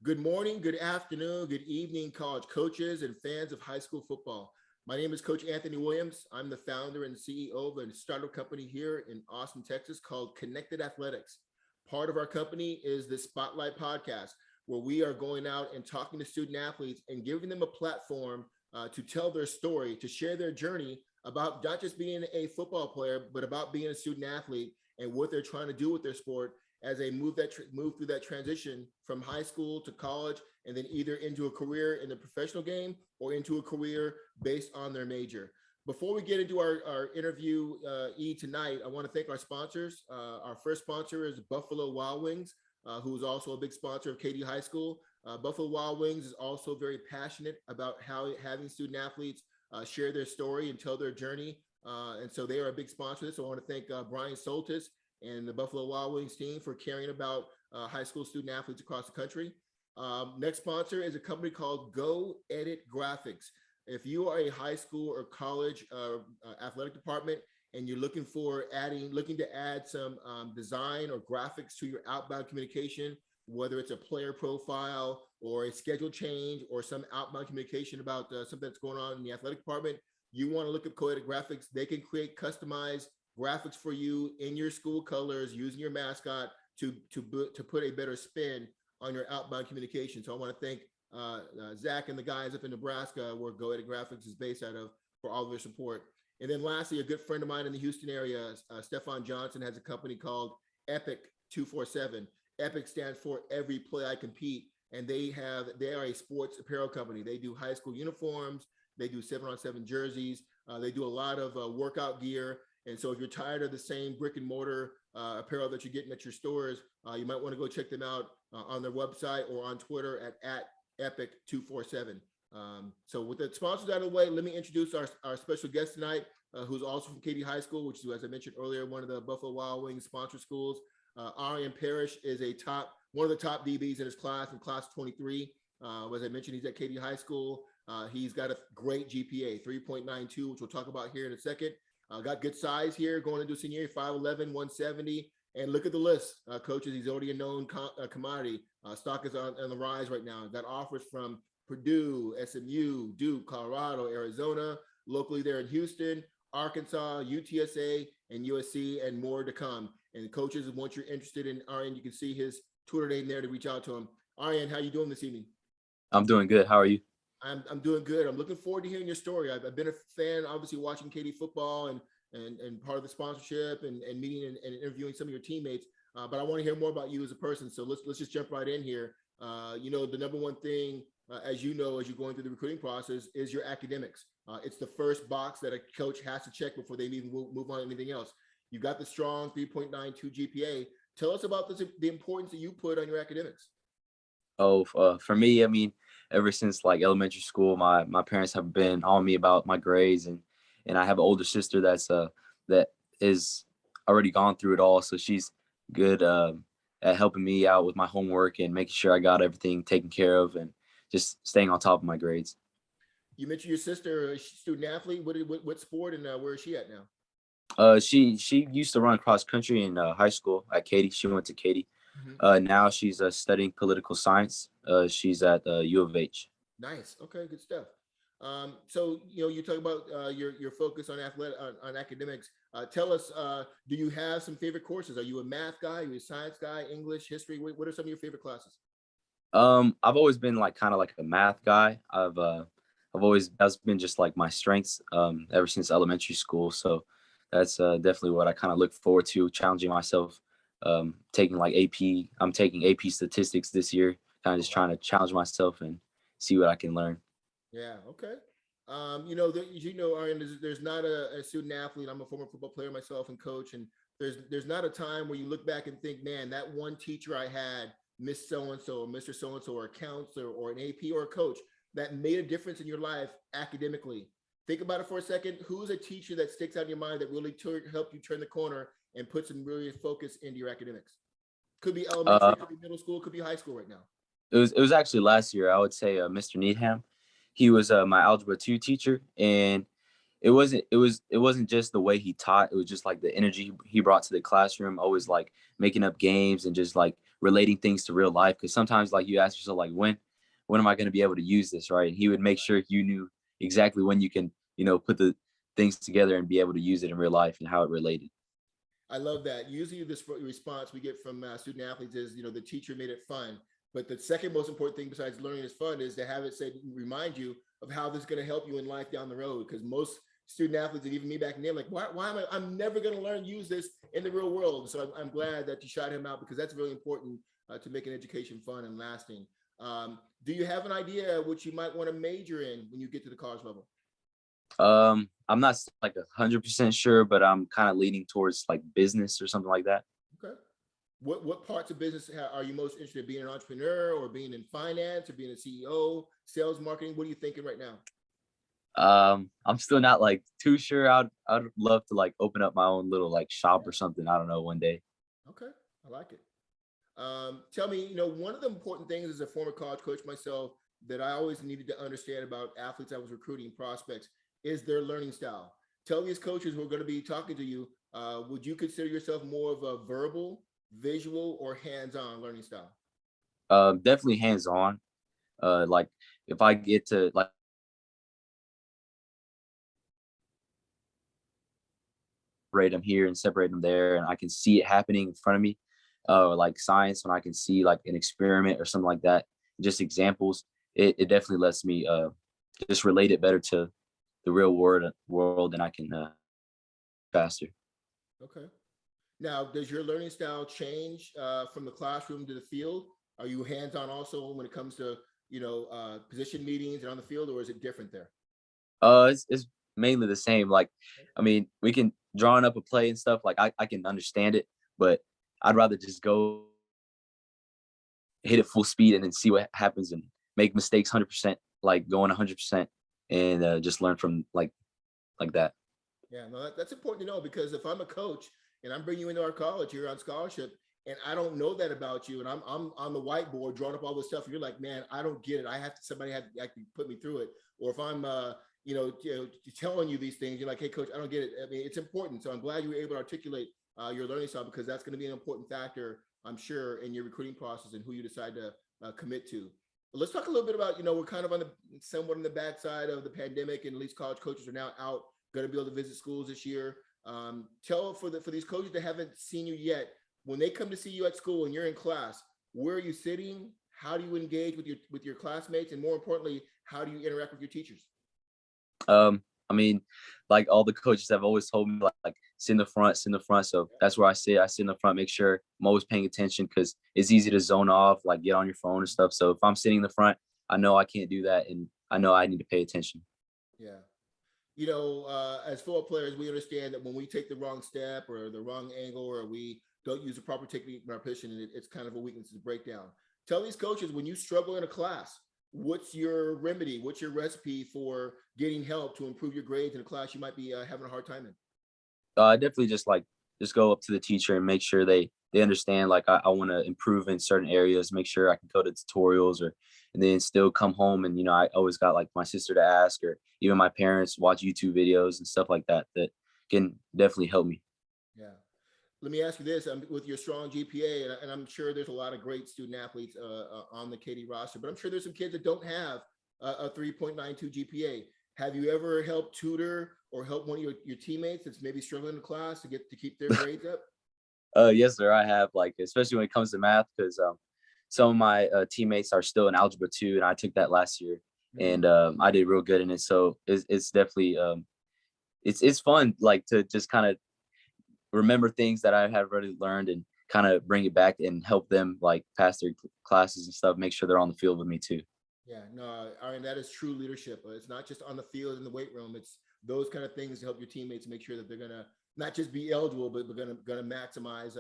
Good morning, good afternoon, good evening, college coaches and fans of high school football. My name is Coach Anthony Williams. I'm the founder and CEO of a startup company here in Austin, Texas called Connected Athletics. Part of our company is the Spotlight podcast, where we are going out and talking to student athletes and giving them a platform to tell their story, to share their journey about not just being a football player, but about being a student athlete and what they're trying to do with their sport as they move through that transition from high school to college, and then either into a career in the professional game or into a career based on their major. Before we get into our interview tonight, I want to thank our sponsors. Our first sponsor is Buffalo Wild Wings, who is also a big sponsor of Katy High School. Buffalo Wild Wings is also very passionate about having student athletes share their story and tell their journey. And so they are a big sponsor. So I want to thank Brian Soltis and the Buffalo Wild Wings team for caring about high school student athletes across the country. Next sponsor is a company called Go Edit Graphics. If you are a high school or college athletic department and you're looking to add some design or graphics to your outbound communication, whether it's a player profile or a schedule change or some outbound communication about something that's going on in the athletic department, you want to look at Go Edit Graphics. They can create customized graphics for you in your school colors using your mascot to put a better spin on your outbound communication. So I want to thank Zach and the guys up in Nebraska, where Go Edit Graphics is based out of, for all of their support. And then lastly, a good friend of mine in the Houston area, Stefan Johnson, has a company called Epic 247. Epic stands for Every Play I Compete, and they are a sports apparel company. They do high school uniforms, they do 7-on-7 jerseys, they do a lot of workout gear. And so if you're tired of the same brick and mortar apparel that you're getting at your stores, you might want to go check them out on their website or on Twitter at Epic247. So with the sponsors out of the way, let me introduce our special guest tonight, who's also from Katy High School, which is, as I mentioned earlier, one of the Buffalo Wild Wings sponsor schools. Arian Parish is one of the top DBs in his class, in class 23. As I mentioned, he's at Katy High School. He's got a great GPA, 3.92, which we'll talk about here in a second. Got good size here going into senior year, 5'11", 170. And look at the list, coaches. He's already a known commodity. Stock is on the rise right now. Got offers from Purdue, SMU, Duke, Colorado, Arizona, locally there in Houston, Arkansas, UTSA, and USC, and more to come. And coaches, once you're interested in Arian, you can see his Twitter name there to reach out to him. Arian, how you doing this evening? I'm doing good. How are you? I'm doing good. I'm looking forward to hearing your story. I've been a fan, obviously, watching Katy football and part of the sponsorship and meeting and interviewing some of your teammates. But I want to hear more about you as a person. So let's just jump right in here. The number one thing, as you're going through the recruiting process, is your academics. It's the first box that a coach has to check before they even move on to anything else. You got the strong 3.92 GPA. Tell us about the importance that you put on your academics. Oh, for me, I mean, ever since like elementary school, my parents have been on me about my grades, and I have an older sister that is already gone through it all, so she's good at helping me out with my homework and making sure I got everything taken care of and just staying on top of my grades. You mentioned your sister, a student athlete. What sport and where is she at now? She used to run cross country in high school at Katy. She went to Katy. Now she's studying political science. She's at U of H. Nice. Okay, good stuff. So you talk about your focus on on academics. Tell us, do you have some favorite courses? Are you a math guy? Are you a science guy? English, history? What are some of your favorite classes? I've always been like kind of like a math guy. That's been just like my strengths ever since elementary school. So that's definitely what I kind of look forward to, challenging myself. Taking like AP. I'm taking AP statistics this year, kind of just trying to challenge myself and see what I can learn. Yeah. Okay. Arian, there's not a student athlete. I'm a former football player myself and coach, and there's not a time where you look back and think, man, that one teacher I had, Miss So-and-so, or Mr. So-and-so, or a counselor, or an AP, or a coach that made a difference in your life academically. Think about it for a second. Who's a teacher that sticks out in your mind that really helped you turn the corner and put some really focus into your academics? Could be elementary, could be middle school, could be high school right now. It was actually last year. I would say Mr. Needham. He was my algebra 2 teacher, and it wasn't just the way he taught. It was just like the energy he brought to the classroom, always like making up games and just like relating things to real life. Because sometimes like you ask yourself like when am I going to be able to use this, right? And he would make sure you knew exactly when you can, put the things together and be able to use it in real life and how it related. I love that. Usually, this response we get from student athletes is, the teacher made it fun. But the second most important thing besides learning is fun is to have it say, remind you of how this is going to help you in life down the road. Because most student athletes, and even me back in there, like, why am I'm never going to learn use this in the real world. So I'm glad that you shot him out, because that's really important to make an education fun and lasting. Do you have an idea what you might want to major in when you get to the college level? I'm not like 100% sure, but I'm kind of leaning towards like business or something like that. Okay. What parts of business are you most interested in? Being an entrepreneur, or being in finance, or being a CEO, sales, marketing? What are you thinking right now? I'm still not like too sure. I'd love to like open up my own little like shop or something. I don't know, one day. Okay, I like it. Tell me, one of the important things as a former college coach myself that I always needed to understand about athletes I was recruiting, prospects, is their learning style. Tell these coaches who are going to be talking to you, would you consider yourself more of a verbal, visual, or hands-on learning style? Definitely hands on. Like if I get to like separate them here and separate them there, and I can see it happening in front of me, like science, when I can see like an experiment or something like that, just examples. It definitely lets me just relate it better to the real world, and I can faster. Okay. Now, does your learning style change from the classroom to the field? Are you hands-on also when it comes to, position meetings and on the field, or is it different there? It's mainly the same. Like, I mean, we can drawing up a play and stuff. Like, I can understand it, but I'd rather just go hit it full speed and then see what happens and make mistakes 100%, like going 100%, and just learn from like that. Yeah, no, that's important to know, because if I'm a coach and I'm bringing you into our college, you're on scholarship, and I don't know that about you, and I'm on the whiteboard drawing up all this stuff, and you're like, man, I don't get it. Somebody had to actually put me through it. Or if I'm, telling you these things, you're like, hey, coach, I don't get it. I mean, it's important. So I'm glad you were able to articulate your learning style, because that's going to be an important factor, I'm sure, in your recruiting process and who you decide to commit to. But let's talk a little bit about, we're kind of on the somewhat on the backside of the pandemic, and at least college coaches are now out, going to be able to visit schools this year. Tell for these coaches that haven't seen you yet, when they come to see you at school and you're in class, where are you sitting? How do you engage with your classmates, and more importantly, how do you interact with your teachers? I mean, like all the coaches have always told me, like sit in the front, sit in the front. So that's where I sit. I sit in the front, make sure I'm always paying attention, because it's easy to zone off, like get on your phone and stuff. So if I'm sitting in the front, I know I can't do that, and I know I need to pay attention. Yeah. As football players, we understand that when we take the wrong step or the wrong angle, or we don't use the proper technique in our position, it's kind of a weakness to break down. Tell these coaches, when you struggle in a class, what's your remedy? What's your recipe for getting help to improve your grades in a class you might be having a hard time in? I definitely just go up to the teacher and make sure they understand, like I want to improve in certain areas, make sure I can go to tutorials, or and then still come home, and I always got like my sister to ask, or even my parents watch YouTube videos and stuff like that that can definitely help me. Yeah. Let me ask you this: with your strong GPA, and I'm sure there's a lot of great student athletes on the Katy roster, but I'm sure there's some kids that don't have a 3.92 GPA. Have you ever helped tutor or help one of your teammates that's maybe struggling in class to keep their grades up? Yes, sir. I have, like, especially when it comes to math, because some of my teammates are still in algebra 2, and I took that last year, Mhm. and I did real good in it. So it's definitely it's fun, like to just kind of remember things that I have already learned and kind of bring it back and help them like pass their classes and stuff. Make sure they're on the field with me too. Yeah, no, Arian, that is true leadership. It's not just on the field in the weight room. It's those kind of things to help your teammates make sure that they're gonna not just be eligible, but gonna maximize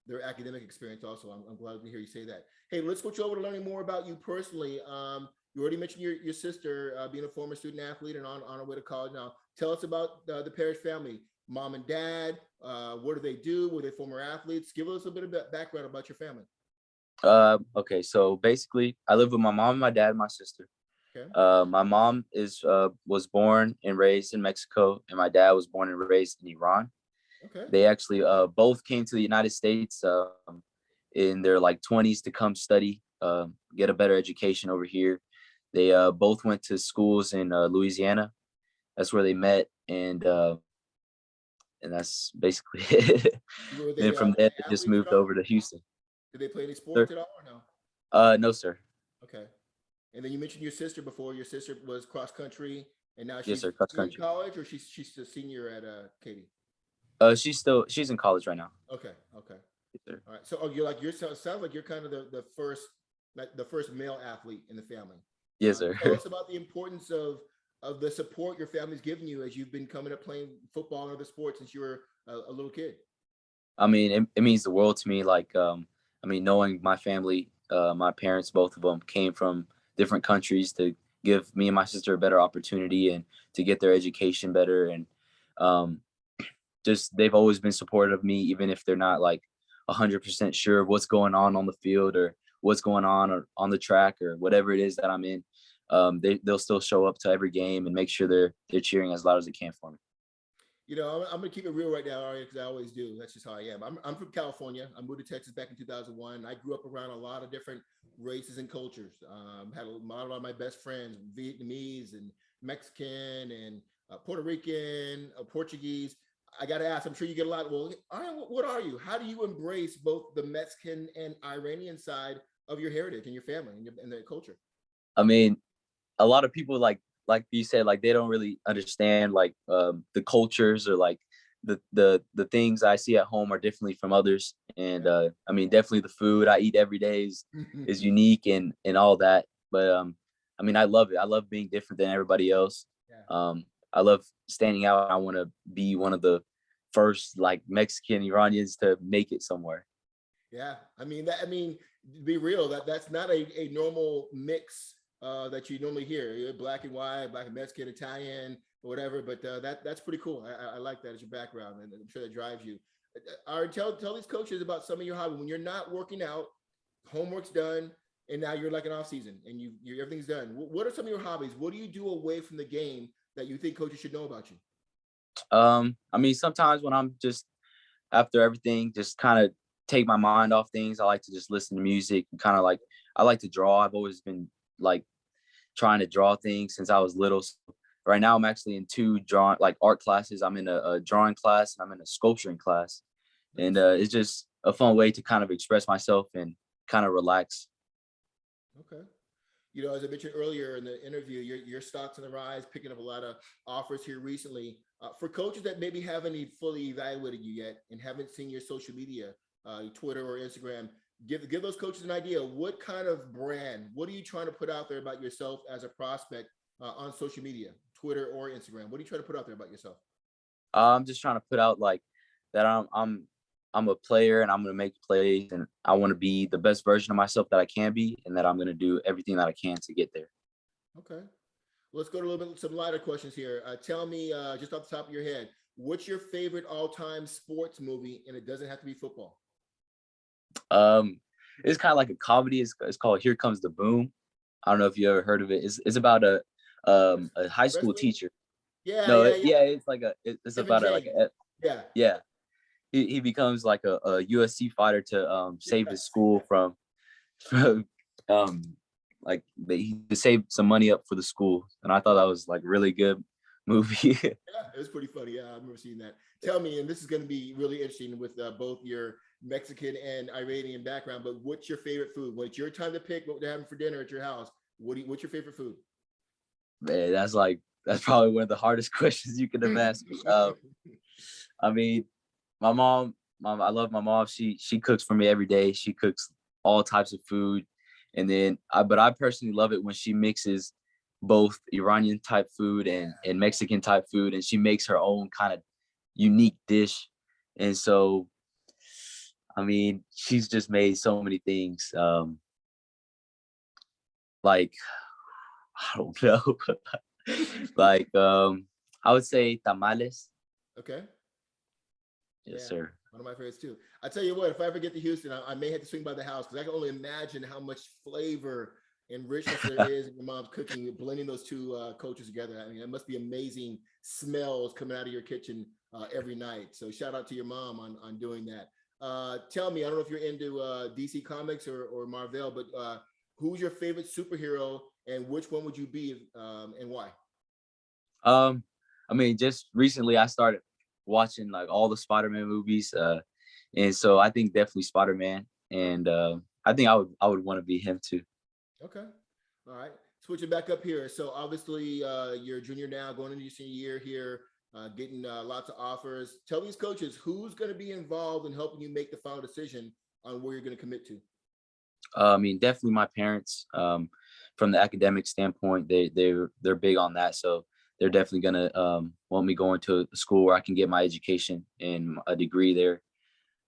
their academic experience. Also, I'm glad to hear you say that. Hey, let's switch over to learning more about you personally. You already mentioned your sister being a former student athlete and on her way to college now. Tell us about the Parish family, mom and dad. What do they do? Were they former athletes? Give us a bit of background about your family. Okay, so basically, I live with my mom and my dad and my sister. Okay. My mom was born and raised in Mexico, and my dad was born and raised in Iran. Okay. They actually both came to the United States in their like 20s to come study, get a better education over here. They both went to schools in Louisiana. That's where they met, and that's basically it. Were From they there, they just athletes at moved all? over to Houston. Did they play any Sir? sports at all or no? No, sir. Okay. And then you mentioned your sister before. Your sister was cross country, and now Yes, she's sir. Cross in country. college, or she's a senior at Katy. She's in college right now. Okay. Okay. Yes, sir. All right. So, oh, you're like it sounds like you're kind of the first, like the first male athlete in the family. Yes, sir. Tell us about the importance of the support your family's given you as you've been coming up playing football and other sports since you were a little kid. I mean, it means the world to me. Like, I mean, knowing my family, my parents, both of them came from different countries to give me and my sister a better opportunity and to get their education better. And um, just they've always been supportive of me, even if they're not like 100% sure of what's going on the field or what's going on or on the track or whatever it is that I'm in. They'll still show up to every game and make sure they're cheering as loud as they can for me. You know, I'm going to keep it real right now, Arian, because I always do. That's just how I am. I'm from California. I moved to Texas back in 2001. I grew up around a lot of different races and cultures. Had a lot of my best friends, Vietnamese and Mexican and Puerto Rican, Portuguese. I got to ask, I'm sure you get a lot. Well, Arian, what are you? How do you embrace both the Mexican and Iranian side of your heritage and your family and the culture? I mean, a lot of people like you said, like they don't really understand like the cultures or like the things I see at home are differently from others. And I mean, definitely the food I eat every day is unique and all that. But I mean, I love it. I love being different than everybody else. Yeah. I love standing out. I want to be one of the first like Mexican Iranians to make it somewhere. Yeah, I mean, to be real, that's not a normal mix that you normally hear. You're black and white, black and Mexican, Italian, or whatever. But that's pretty cool. I like that as your background, and I'm sure that drives you. All right, tell these coaches about some of your hobby when you're not working out, homework's done, and now you're like an off season and you everything's done. What are some of your hobbies? What do you do away from the game that you think coaches should know about you? I mean, sometimes when I'm just after everything, just kind of take my mind off things. I like to just listen to music and kind of like I like to draw. I've always been like trying to draw things since I was little. So right now, I'm actually in two drawing like art classes. I'm in a drawing class and I'm in a sculpturing class, and Nice. it's just a fun way to kind of express myself and kind of relax. Okay. You know, as I mentioned earlier in the interview, your stock's on the rise, picking up a lot of offers here recently. For coaches that maybe haven't fully evaluated you yet and haven't seen your social media, Twitter or Instagram, give those coaches an idea. What kind of brand? What are you trying to put out there about yourself as a prospect on social media, Twitter or Instagram? What are you trying to put out there about yourself? I'm just trying to put out like that I'm a player and I'm gonna make plays and I want to be the best version of myself that I can be and that I'm gonna do everything that I can to get there. Okay. Let's go to a little bit some lighter questions here. Tell me, just off the top of your head, what's your favorite all-time sports movie? And it doesn't have to be football. Um, it's kind of like a comedy. It's called Here Comes the Boom. I don't know if you ever heard of it. It's about a high school Wrestling? teacher. Yeah, No, yeah, yeah. yeah, it's like it's Kevin about like James. Yeah. yeah. He becomes like a USC fighter to save his Yes. school from um like he to save some money up for the school, and I thought that was like really good movie. Yeah, it was pretty funny. Yeah, I remember seeing that. Tell me, and this is going to be really interesting with both your Mexican and Iranian background, but what's your favorite food? When it's your time to pick what they're having for dinner at your house, what's your favorite food? Man, that's probably one of the hardest questions you could have asked me. I mean, I love my mom. She cooks for me every day. She cooks all types of food, and then but I personally love it when she mixes both Iranian type food and Mexican type food, and she makes her own kind of unique dish. And so, I mean, she's just made so many things. Like I don't know, like I would say tamales. Okay. Yes, Yeah, sir. one of my favorites too. I tell you what, if I ever get to Houston, I may have to swing by the house because I can only imagine how much flavor and richness there is in your mom's cooking, blending those two cultures together. I mean, it must be amazing smells coming out of your kitchen every night. So shout out to your mom on doing that. Tell me, I don't know if you're into DC Comics or Marvel, but who's your favorite superhero and which one would you be and why? Um, I mean, just recently I started watching like all the Spider-Man movies, and so I think definitely Spider-Man, and I think I would want to be him too. Okay. All right. Switching back up here. So obviously you're a junior now, going into your senior year here, getting lots of offers. Tell these coaches who's going to be involved in helping you make the final decision on where you're going to commit to. I mean, definitely my parents. From the academic standpoint, they're big on that, so they're definitely gonna want me going to a school where I can get my education and a degree there.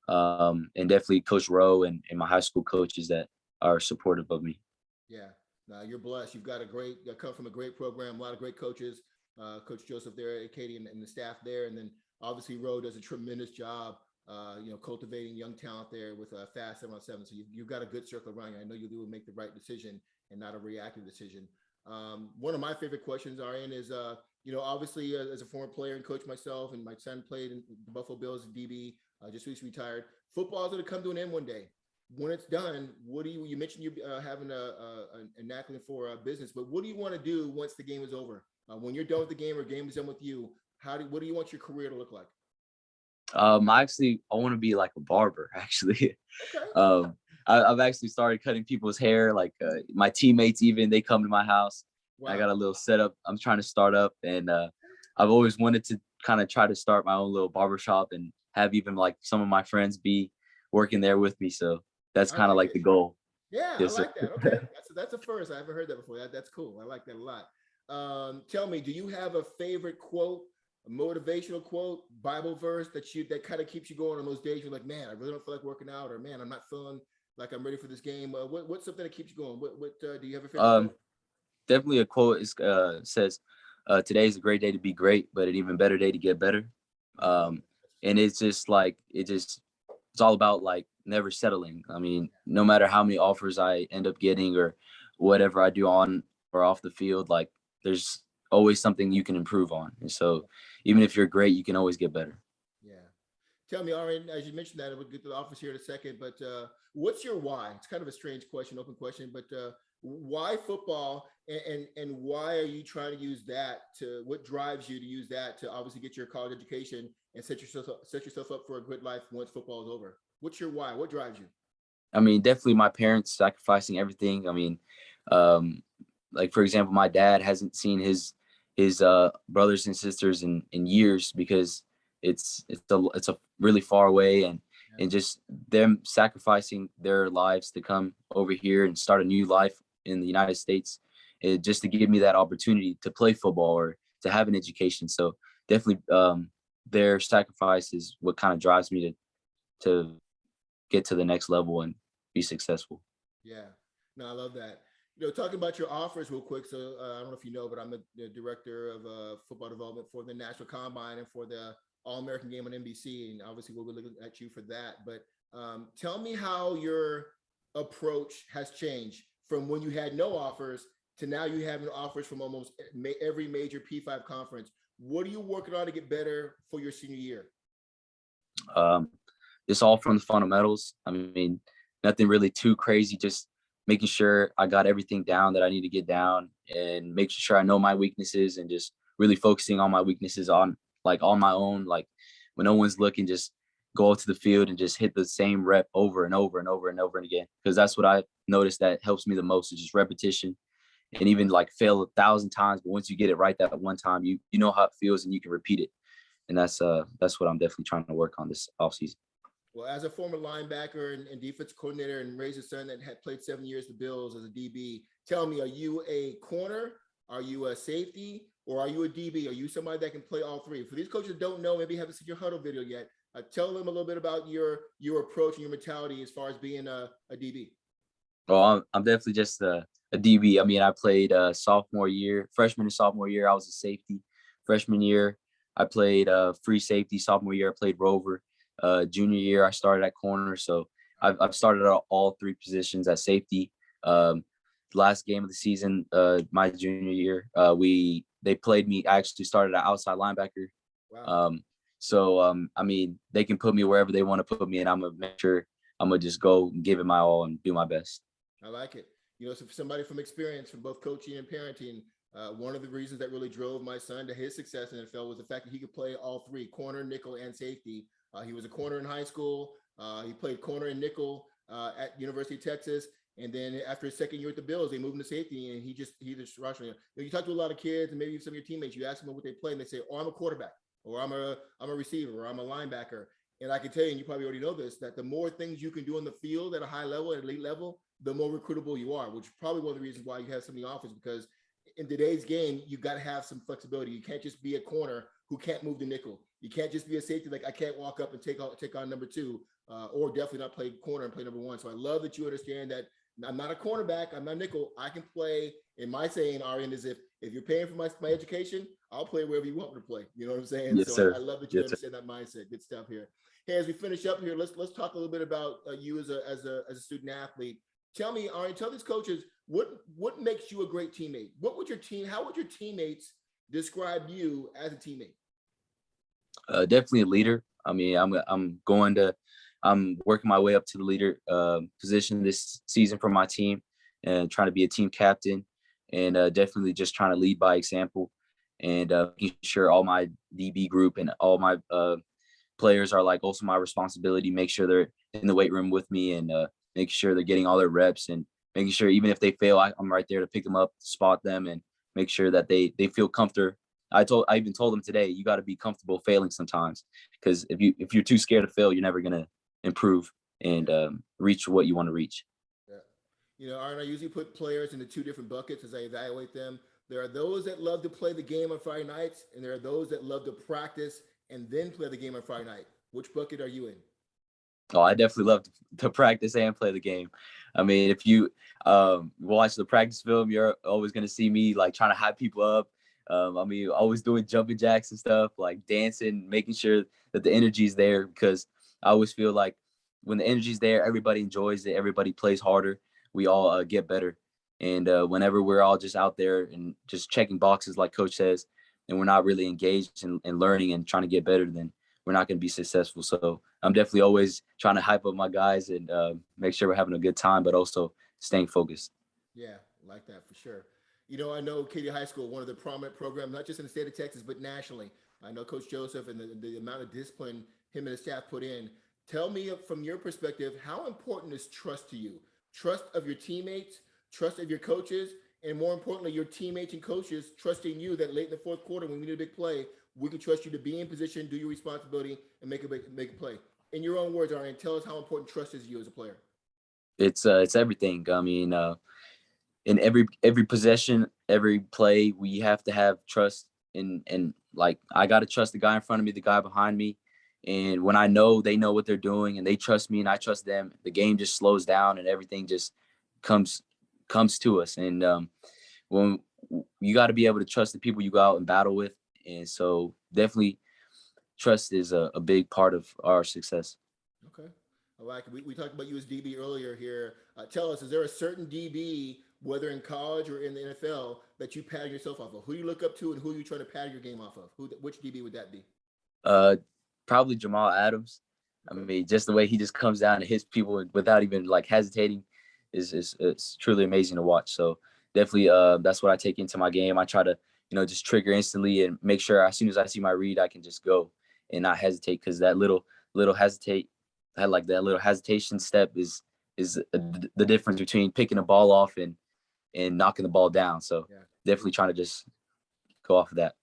And definitely Coach Rowe and my high school coaches that are supportive of me. Yeah. Now you're blessed. You've got a great, come from a great program, a lot of great coaches. Coach Joseph there at Katy and the staff there, and then obviously Rowe does a tremendous job, cultivating young talent there with a fast 7-on-7. So you've got a good circle around you. I know you will make the right decision and not a reactive decision. One of my favorite questions, Arian, is obviously as a former player and coach myself, and my son played in the Buffalo Bills DB, just recently retired. Football is going to come to an end one day. When it's done, what do you mentioned you having an acronym for business, but what do you want to do once the game is over? When you're done with the game or game is done with you, what do you want your career to look like? I want to be like a barber actually. Okay. I've actually started cutting people's hair. Like my teammates, even they come to my house. Wow. I got a little setup I'm trying to start up, and I've always wanted to kind of try to start my own little barber shop and have even like some of my friends be working there with me. So that's I kind of like like it. the goal. Yeah, I Yes, sir. like that. Okay, that's a first. I haven't heard that before. That's cool. I like that a lot. Tell me, do you have a favorite quote, a motivational quote, Bible verse that kind of keeps you going on those days you're like, man, I really don't feel like working out, or man, I'm not feeling like I'm ready for this game. What's something that keeps you going? What do you have a favorite quote? Definitely a quote is says, "Today is a great day to be great, but an even better day to get better." Um, and it's just like it's all about like never settling. I mean, no matter how many offers I end up getting or whatever I do on or off the field, like there's always something you can improve on. And so even if you're great, you can always get better. Yeah. Tell me, Arian, as you mentioned that, we'll get to the office here in a second, but what's your why? It's kind of a strange question, open question, but why football and why are you trying to use that what drives you to use that to obviously get your college education and set yourself up for a good life once football is over? What's your why? What drives you? I mean, definitely my parents sacrificing everything. I mean, um, like for example, my dad hasn't seen his brothers and sisters in years because it's a really far away, and just them sacrificing their lives to come over here and start a new life in the United States, just to give me that opportunity to play football or to have an education. So definitely, their sacrifice is what kind of drives me to get to the next level and be successful. Yeah, no, I love that. Talking about your offers real quick. So I don't know if you know, but I'm the director of football development for the National Combine and for the All American Game on NBC, and obviously we'll be looking at you for that. But tell me how your approach has changed from when you had no offers to now you having offers from almost every major P5 conference. What are you working on to get better for your senior year? Um, it's all from the fundamentals. I mean, nothing really too crazy. Just making sure I got everything down that I need to get down, and making sure I know my weaknesses, and just really focusing on my weaknesses on my own. Like when no one's looking, just go out to the field and just hit the same rep over and over and over and over again. Because that's what I noticed that helps me the most is just repetition, and even like fail 1,000 times, but once you get it right that one time, you know how it feels and you can repeat it. And that's what I'm definitely trying to work on this offseason. Well, as a former linebacker and defense coordinator and raised a son that had played 7 years with the Bills as a DB, tell me, are you a corner? Are you a safety? Or are you a DB? Are you somebody that can play all three? For these coaches that don't know, maybe haven't seen your huddle video yet, tell them a little bit about your approach and your mentality as far as being a DB. Well, I'm definitely just a DB. I mean, I played freshman and sophomore year, I was a safety. Freshman year, I played free safety. Sophomore year, I played rover. Junior year, I started at corner. So I've started at all three positions at safety. Um, last game of the season, my junior year, they played me. I actually started at outside linebacker. Wow. I mean, they can put me wherever they want to put me, and I'm gonna make sure I'm gonna just go and give it my all and do my best. I like it. So for somebody from experience, from both coaching and parenting, one of the reasons that really drove my son to his success in the NFL was the fact that he could play all three: corner, nickel, and safety. He was a corner in high school. He played corner and nickel at University of Texas. And then after his second year at the Bills, they moved him to safety, and he just rushed me. You talk to a lot of kids, and maybe some of your teammates. You ask them what they play, and they say, "Oh, I'm a quarterback, or I'm a receiver, or I'm a linebacker." And I can tell you, and you probably already know this, that the more things you can do on the field at a high level, at elite level, the more recruitable you are, which is probably one of the reasons why you have so many offers, because in today's game, you got to have some flexibility. You can't just be a corner who can't move the nickel. You can't just be a safety like I can't walk up and take on number two, or definitely not play corner and play number one. So I love that you understand that I'm not a cornerback. I'm not nickel. I can play. And my saying, Arian, is if you're paying for my education, I'll play wherever you want me to play. You know what I'm saying? Yes, So sir. I love that you Yes, understand that mindset. Good stuff here. Hey, as we finish up here, let's talk a little bit about you as a student athlete. Tell me, Arian, tell these coaches what makes you a great teammate. How would your teammates describe you as a teammate? Definitely a leader. I mean, I'm working my way up to the leader position this season for my team, and trying to be a team captain, and definitely just trying to lead by example, and making sure all my DB group and all my players are like also my responsibility. Make sure they're in the weight room with me, and make sure they're getting all their reps, and making sure even if they fail, I'm right there to pick them up, spot them, and make sure that they feel comfortable. I even told them today, you got to be comfortable failing sometimes, because if you're too scared to fail, you're never gonna improve and reach what you want to reach. Yeah. Aaron, I usually put players into two different buckets as I evaluate them. There are those that love to play the game on Friday nights, and there are those that love to practice and then play the game on Friday night. Which bucket are you in? Oh, I definitely love to practice and play the game. I mean, if you watch the practice film, you're always going to see me like trying to hype people up. I mean, always doing jumping jacks and stuff, like dancing, making sure that the energy is there, because I always feel like when the energy is there, everybody enjoys it. Everybody plays harder. We all get better. And whenever we're all just out there and just checking boxes, like Coach says, and we're not really engaged in learning and trying to get better, then we're not going to be successful. So I'm definitely always trying to hype up my guys and make sure we're having a good time, but also staying focused. Yeah, like that for sure. I know Katy High School, one of the prominent programs, not just in the state of Texas, but nationally. I know Coach Joseph and the amount of discipline him and his staff put in. Tell me from your perspective, how important is trust to you? Trust of your teammates, trust of your coaches, and more importantly, your teammates and coaches trusting you that late in the fourth quarter when we need a big play, we can trust you to be in position, do your responsibility, and make a play. In your own words, Arian, tell us how important trust is to you as a player. It's everything. I mean, in every possession, every play, we have to have trust. And like, I got to trust the guy in front of me, the guy behind me. And when I know they know what they're doing and they trust me and I trust them, the game just slows down and everything just comes to us. And when you got to be able to trust the people you go out and battle with. And so definitely trust is a big part of our success. Okay. I like it. We talked about you as DB earlier here. Tell us, is there a certain DB, whether in college or in the NFL, that you pattern yourself off of? Who you look up to and who you trying to pattern your game off of? Which DB would that be? Uh, Probably Jamal Adams. I Okay. mean, just the way he just comes down and hits people without even like hesitating is it's truly amazing to watch. So definitely, that's what I take into my game. I try to just trigger instantly and make sure as soon as I see my read, I can just go and not hesitate, because that little hesitate, that little hesitation step is the difference between picking a ball off and knocking the ball down. So Yeah. definitely trying to just go off of that.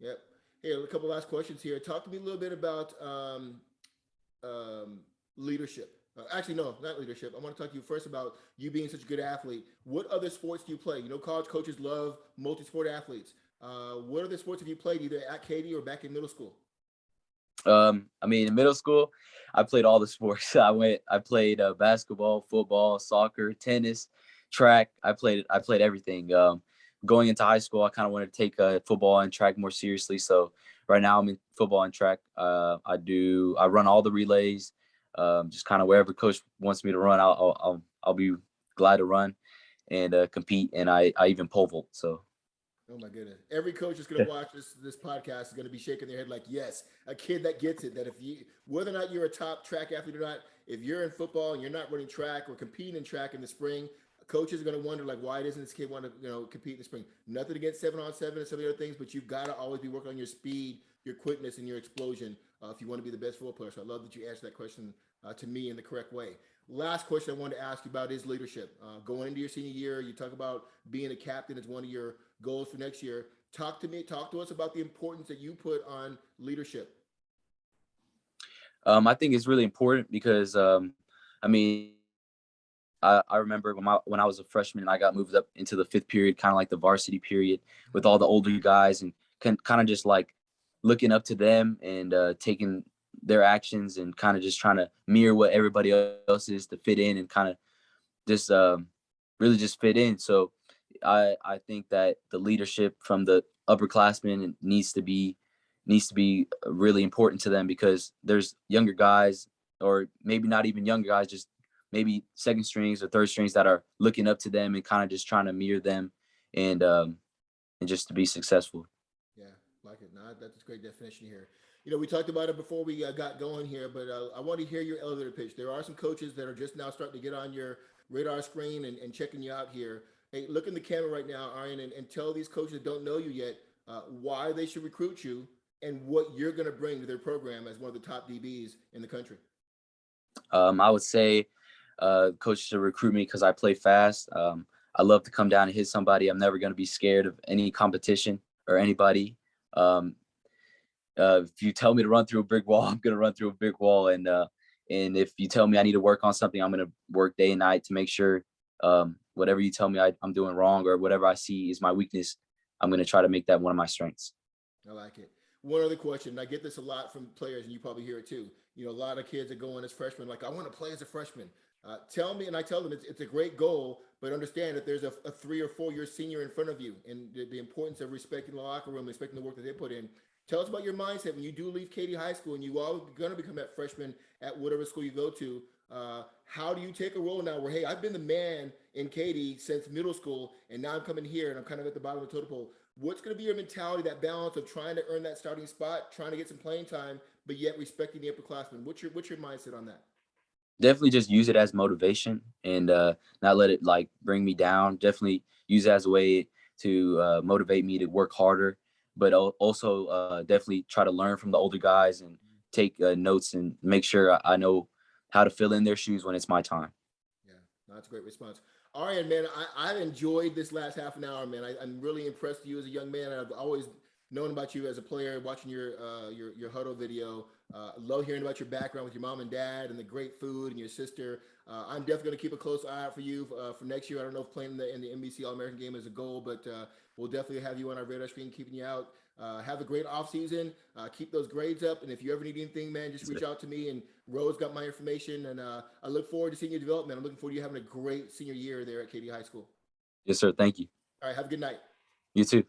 Yep. Hey, a couple last questions here. Talk to me a little bit about leadership. Actually, no, not leadership. I want to talk to you first about you being such a good athlete. What other sports do you play? College coaches love multi-sport athletes. What other sports have you played either at Katy or back in middle school? I mean, in middle school, I played all the sports. I played basketball, football, soccer, tennis, track. I played everything. Going into high school, I kind of wanted to take football and track more seriously. So right now I'm in football and track. I run all the relays. Just kind of wherever coach wants me to run, I'll be glad to run. and compete. And I even pole vault. So. Oh my goodness. Every coach is going to watch this podcast is going to be shaking their head like, yes, a kid that gets it, that if you, whether or not you're a top track athlete or not, if you're in football and you're not running track or competing in track in the spring, coaches are going to wonder like, why doesn't this kid want to, compete in the spring? Nothing against 7-on-7 and some of the other things, but you've got to always be working on your speed, your quickness, and your explosion if you want to be the best football player. So I love that you answered that question to me in the correct way. Last question I wanted to ask you about is leadership. Going into your senior year, you talk about being a captain as one of your goals for next year. Talk to us about the importance that you put on leadership. I think it's really important because, I mean, I remember when I was a freshman and I got moved up into the 5th period, kind of like the varsity period with all the older guys, and kind of just like looking up to them and taking their actions and kind of just trying to mirror what everybody else is to fit in and kind of just really just fit in. So I think that the leadership from the upperclassmen needs to be really important to them, because there's younger guys, or maybe not even younger guys, just maybe second strings or third strings that are looking up to them and kind of just trying to mirror them and just to be successful. Yeah, like it. No, that's a great definition here. We talked about it before we got going here, but I want to hear your elevator pitch. There are some coaches that are just now starting to get on your radar screen and checking you out here. Hey, look in the camera right now, Arian, and tell these coaches that don't know you yet why they should recruit you and what you're going to bring to their program as one of the top DBs in the country. I would say coaches should recruit me because I play fast. I love to come down and hit somebody. I'm never going to be scared of any competition or anybody. If you tell me to run through a brick wall, I'm going to run through a brick wall. And if you tell me I need to work on something, I'm going to work day and night to make sure whatever you tell me I'm doing wrong, or whatever I see is my weakness, I'm going to try to make that one of my strengths. I like it. One other question. I get this a lot from players, and you probably hear it too. A lot of kids are going as freshmen, like, I want to play as a freshman. Tell me, and I tell them it's a great goal, but understand that there's a 3 or 4 year senior in front of you, and the importance of respecting the locker room, respecting the work that they put in. Tell us about your mindset when you do leave Katy High School and you are going to become that freshman at whatever school you go to. How do you take a role now where, hey, I've been the man in Katy since middle school, and now I'm coming here and I'm kind of at the bottom of the totem pole. What's going to be your mentality, that balance of trying to earn that starting spot, trying to get some playing time, but yet respecting the upperclassmen? What's your mindset on that? Definitely just use it as motivation and not let it like bring me down. Definitely use it as a way to motivate me to work harder, but also definitely try to learn from the older guys and take notes and make sure I know how to fill in their shoes when it's my time. Yeah, that's a great response. Arian, man, I've enjoyed this last half an hour, man. I'm really impressed with you as a young man. I've always known about you as a player, watching your huddle video. Love hearing about your background with your mom and dad and the great food and your sister. I'm definitely going to keep a close eye out for you for next year. I don't know if playing in the NBC All-American game is a goal, but we'll definitely have you on our radar screen, keeping you out. Have a great off season. Keep those grades up, and if you ever need anything, man, just reach out to me. And Rose got my information, and I look forward to seeing your development. I'm looking forward to you having a great senior year there at Katy High School. Yes, sir. Thank you. All right, have a good night. You too.